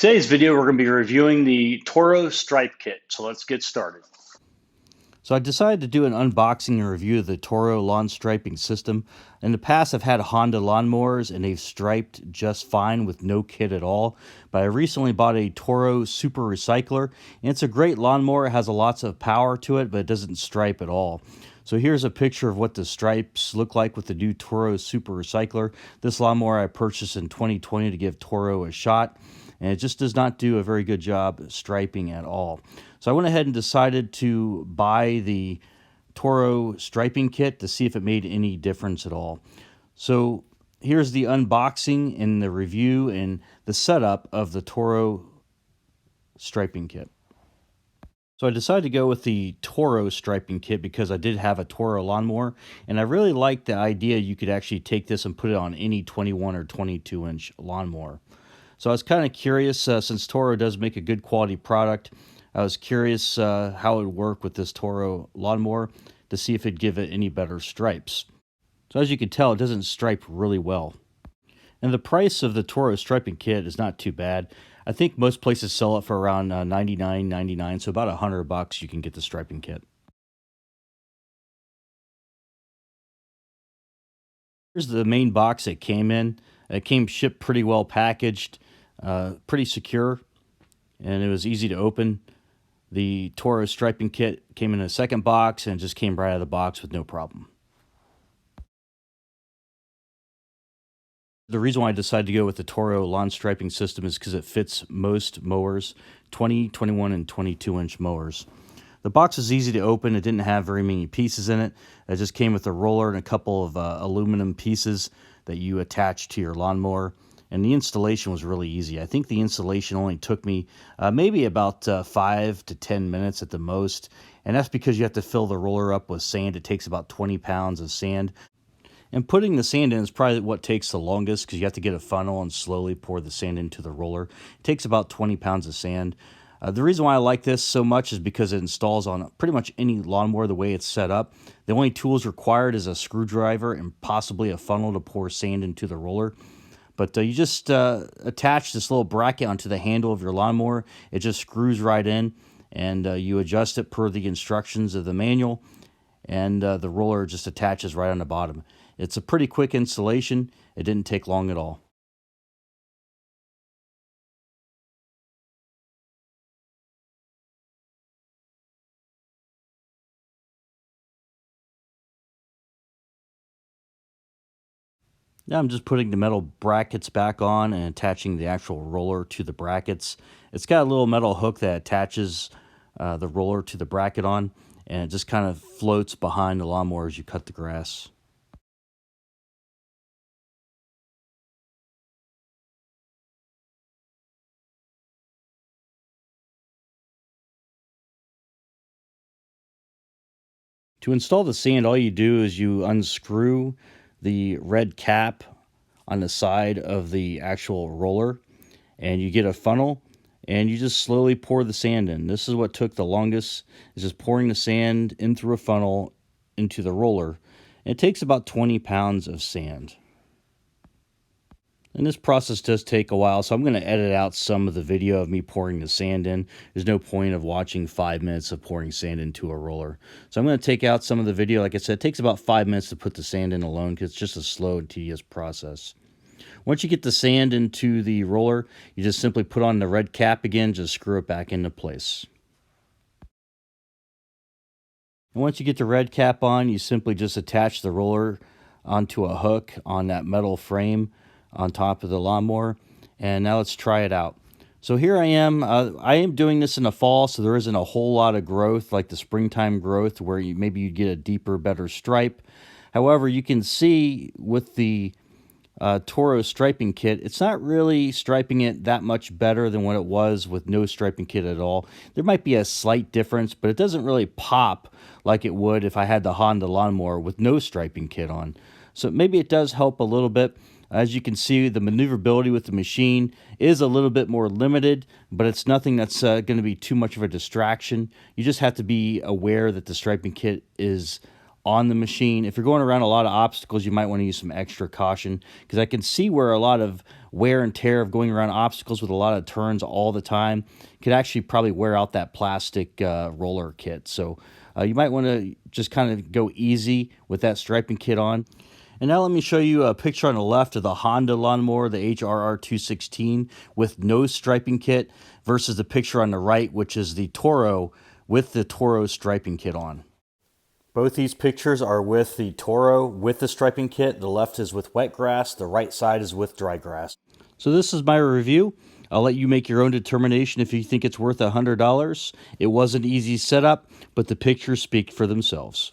Today's video, we're going to be reviewing the Toro Stripe Kit. So let's get started. So I decided to do an unboxing and review of the Toro Lawn Striping System. In the past, I've had Honda lawnmowers and they've striped just fine with no kit at all. But I recently bought a Toro Super Recycler, and it's a great lawnmower. It has lots of power to it, but it doesn't stripe at all. So here's a picture of what the stripes look like with the new Toro Super Recycler. This lawnmower I purchased in 2020 to give Toro a shot, and it just does not do a very good job striping at all. So I went ahead and decided to buy the Toro striping kit to see if it made any difference at all. So here's the unboxing and the review and the setup of the Toro striping kit. So I decided to go with the Toro striping kit because I did have a Toro lawnmower, and I really liked the idea you could actually take this and put it on any 21 or 22 inch lawnmower. So I was kind of curious, since Toro does make a good quality product, I was curious how it would work with this Toro lawnmower to see if it'd give it any better stripes. So as you can tell, it doesn't stripe really well. And the price of the Toro striping kit is not too bad. I think most places sell it for around $99.99, so about $100 you can get the striping kit. Here's the main box it came in. It came shipped pretty well packaged, pretty secure, and it was easy to open. The Toro striping kit came in a second box and just came right out of the box with no problem. The reason why I decided to go with the Toro lawn striping system is because it fits most mowers, 20, 21, and 22 inch mowers. The box is easy to open. It didn't have very many pieces in it. It just came with a roller and a couple of aluminum pieces that you attach to your lawnmower. And the installation was really easy. I think the installation only took me maybe about 5 to 10 minutes at the most. And that's because you have to fill the roller up with sand. It takes about 20 pounds of sand. And putting the sand in is probably what takes the longest because you have to get a funnel and slowly pour the sand into the roller. It takes about 20 pounds of sand. The reason why I like this so much is because it installs on pretty much any lawnmower the way it's set up. The only tools required is a screwdriver and possibly a funnel to pour sand into the roller. But you just attach this little bracket onto the handle of your lawnmower. It just screws right in, and you adjust it per the instructions of the manual, and the roller just attaches right on the bottom. It's a pretty quick installation. It didn't take long at all. Now I'm just putting the metal brackets back on and attaching the actual roller to the brackets. It's got a little metal hook that attaches the roller to the bracket on, and it just kind of floats behind the lawnmower as you cut the grass. To install the sand, all you do is you unscrew the red cap on the side of the actual roller, and you get a funnel, and you just slowly pour the sand in. This is what took the longest, is just pouring the sand in through a funnel into the roller. And it takes about 20 pounds of sand. And this process does take a while, so I'm going to edit out some of the video of me pouring the sand in. There's no point of watching 5 minutes of pouring sand into a roller. So I'm going to take out some of the video. Like I said, it takes about 5 minutes to put the sand in alone because it's just a slow and tedious process. Once you get the sand into the roller, you just simply put on the red cap again, just screw it back into place. And once you get the red cap on, you simply just attach the roller onto a hook on that metal frame on top of the lawnmower. And now let's try it out. So here I am doing this in the fall, so there isn't a whole lot of growth like the springtime growth where maybe you get a deeper, better stripe. However, you can see with the Toro striping kit, it's not really striping it that much better than what it was with no striping kit at all. There might be a slight difference, but it doesn't really pop like it would if I had the Honda lawnmower with no striping kit on. So maybe it does help a little bit. As you can see, the maneuverability with the machine is a little bit more limited, but it's nothing that's going to be too much of a distraction. You just have to be aware that the striping kit is on the machine. If you're going around a lot of obstacles, you might want to use some extra caution, because I can see where a lot of wear and tear of going around obstacles with a lot of turns all the time could actually probably wear out that plastic roller kit. So you might want to just kind of go easy with that striping kit on. And now let me show you a picture on the left of the Honda lawnmower, the HRR 216 with no striping kit versus the picture on the right, which is the Toro with the Toro striping kit on. Both these pictures are with the Toro with the striping kit. The left is with wet grass, the right side is with dry grass. So this is my review. I'll let you make your own determination if you think it's worth $100. It was an easy setup, but the pictures speak for themselves.